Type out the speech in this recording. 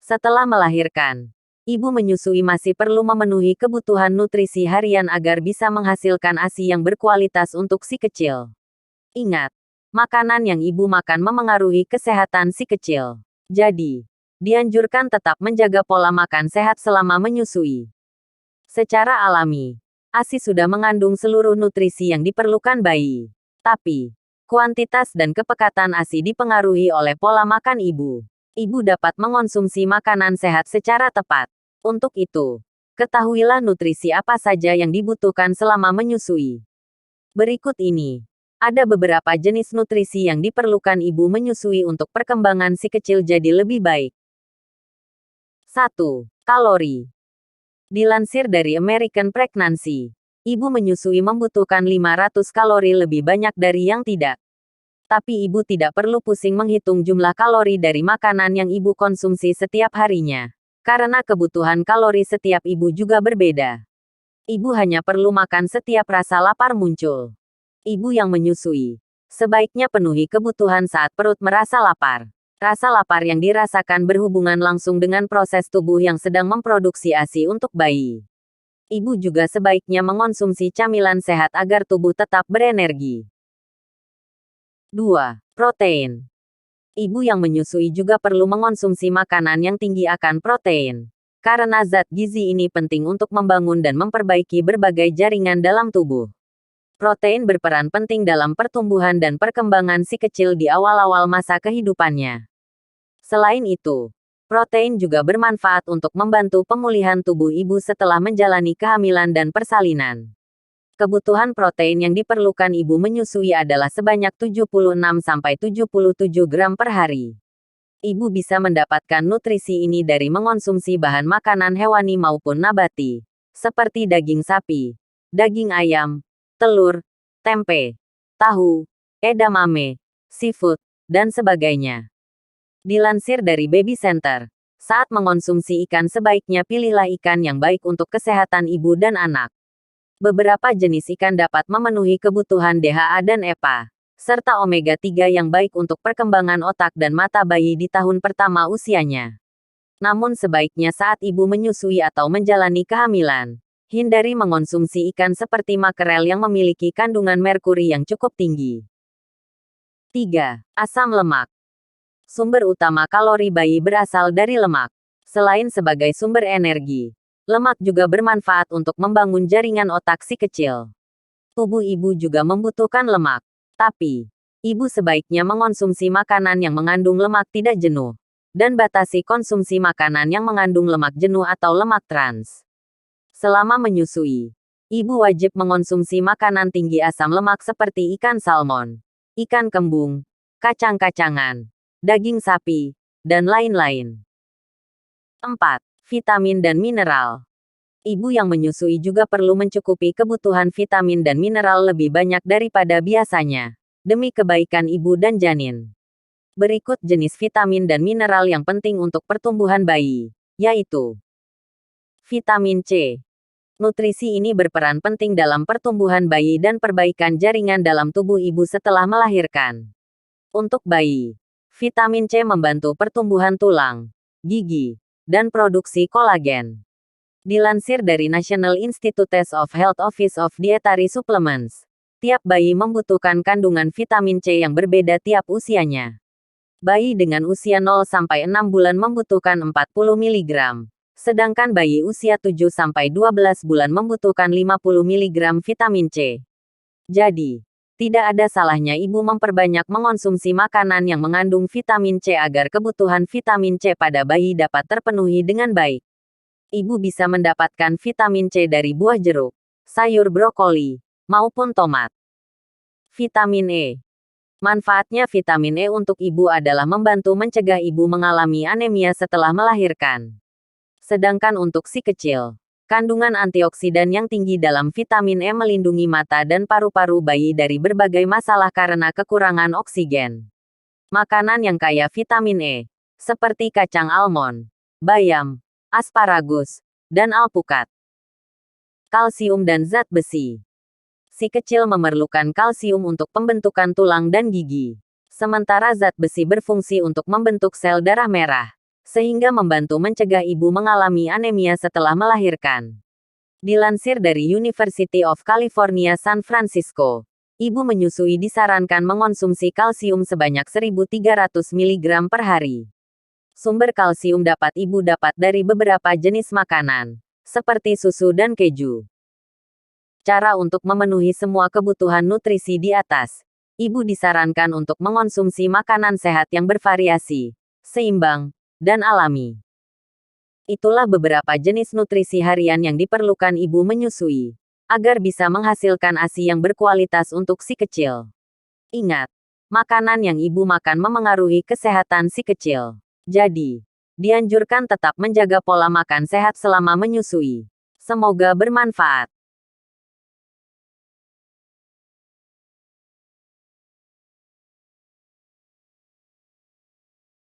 Setelah melahirkan, ibu menyusui masih perlu memenuhi kebutuhan nutrisi harian agar bisa menghasilkan ASI yang berkualitas untuk si kecil. Ingat, makanan yang ibu makan memengaruhi kesehatan si kecil. Jadi, dianjurkan tetap menjaga pola makan sehat selama menyusui. Secara alami, ASI sudah mengandung seluruh nutrisi yang diperlukan bayi. Tapi, kuantitas dan kepekatan ASI dipengaruhi oleh pola makan ibu. Ibu dapat mengonsumsi makanan sehat secara tepat. Untuk itu, ketahuilah nutrisi apa saja yang dibutuhkan selama menyusui. Berikut ini, ada beberapa jenis nutrisi yang diperlukan ibu menyusui untuk perkembangan si kecil jadi lebih baik. 1. Kalori. Dilansir dari American Pregnancy, ibu menyusui membutuhkan 500 kalori lebih banyak dari yang tidak. Tapi ibu tidak perlu pusing menghitung jumlah kalori dari makanan yang ibu konsumsi setiap harinya. Karena kebutuhan kalori setiap ibu juga berbeda. Ibu hanya perlu makan setiap rasa lapar muncul. Ibu yang menyusui sebaiknya penuhi kebutuhan saat perut merasa lapar. Rasa lapar yang dirasakan berhubungan langsung dengan proses tubuh yang sedang memproduksi ASI untuk bayi. Ibu juga sebaiknya mengonsumsi camilan sehat agar tubuh tetap berenergi. 2. Protein. Ibu yang menyusui juga perlu mengonsumsi makanan yang tinggi akan protein. Karena zat gizi ini penting untuk membangun dan memperbaiki berbagai jaringan dalam tubuh. Protein berperan penting dalam pertumbuhan dan perkembangan si kecil di awal-awal masa kehidupannya. Selain itu, protein juga bermanfaat untuk membantu pemulihan tubuh ibu setelah menjalani kehamilan dan persalinan. Kebutuhan protein yang diperlukan ibu menyusui adalah sebanyak 76-77 gram per hari. Ibu bisa mendapatkan nutrisi ini dari mengonsumsi bahan makanan hewani maupun nabati, seperti daging sapi, daging ayam, telur, tempe, tahu, edamame, seafood, dan sebagainya. Dilansir dari Baby Center, saat mengonsumsi ikan sebaiknya pilihlah ikan yang baik untuk kesehatan ibu dan anak. Beberapa jenis ikan dapat memenuhi kebutuhan DHA dan EPA, serta omega-3 yang baik untuk perkembangan otak dan mata bayi di tahun pertama usianya. Namun sebaiknya saat ibu menyusui atau menjalani kehamilan, hindari mengonsumsi ikan seperti makrel yang memiliki kandungan merkuri yang cukup tinggi. 3. Asam lemak. Sumber utama kalori bayi berasal dari lemak. Selain sebagai sumber energi, lemak juga bermanfaat untuk membangun jaringan otak si kecil. Tubuh ibu juga membutuhkan lemak. Tapi, ibu sebaiknya mengonsumsi makanan yang mengandung lemak tidak jenuh. Dan batasi konsumsi makanan yang mengandung lemak jenuh atau lemak trans. Selama menyusui, ibu wajib mengonsumsi makanan tinggi asam lemak seperti ikan salmon, ikan kembung, kacang-kacangan, daging sapi, dan lain-lain. 4. Vitamin dan mineral. Ibu yang menyusui juga perlu mencukupi kebutuhan vitamin dan mineral lebih banyak daripada biasanya, demi kebaikan ibu dan janin. Berikut jenis vitamin dan mineral yang penting untuk pertumbuhan bayi, yaitu vitamin C. Nutrisi ini berperan penting dalam pertumbuhan bayi dan perbaikan jaringan dalam tubuh ibu setelah melahirkan. Untuk bayi, vitamin C membantu pertumbuhan tulang, gigi, dan produksi kolagen. Dilansir dari National Institutes of Health Office of Dietary Supplements, tiap bayi membutuhkan kandungan vitamin C yang berbeda tiap usianya. Bayi dengan usia 0-6 bulan membutuhkan 40 mg, sedangkan bayi usia 7-12 bulan membutuhkan 50 mg vitamin C. Jadi, tidak ada salahnya ibu memperbanyak mengonsumsi makanan yang mengandung vitamin C agar kebutuhan vitamin C pada bayi dapat terpenuhi dengan baik. Ibu bisa mendapatkan vitamin C dari buah jeruk, sayur brokoli, maupun tomat. Vitamin E. Manfaatnya vitamin E untuk ibu adalah membantu mencegah ibu mengalami anemia setelah melahirkan. Sedangkan untuk si kecil, kandungan antioksidan yang tinggi dalam vitamin E melindungi mata dan paru-paru bayi dari berbagai masalah karena kekurangan oksigen. Makanan yang kaya vitamin E, seperti kacang almond, bayam, asparagus, dan alpukat. Kalsium dan zat besi. Si kecil memerlukan kalsium untuk pembentukan tulang dan gigi. Sementara zat besi berfungsi untuk membentuk sel darah merah. sehingga membantu mencegah ibu mengalami anemia setelah melahirkan. Dilansir dari University of California San Francisco, ibu menyusui disarankan mengonsumsi kalsium sebanyak 1.300 mg per hari. Sumber kalsium ibu dapat dari beberapa jenis makanan, seperti susu dan keju. Cara untuk memenuhi semua kebutuhan nutrisi di atas. Ibu disarankan untuk mengonsumsi makanan sehat yang bervariasi, seimbang, dan alami. Itulah beberapa jenis nutrisi harian yang diperlukan ibu menyusui, agar bisa menghasilkan ASI yang berkualitas untuk si kecil. Ingat, makanan yang ibu makan memengaruhi kesehatan si kecil. Jadi, dianjurkan tetap menjaga pola makan sehat selama menyusui. Semoga bermanfaat.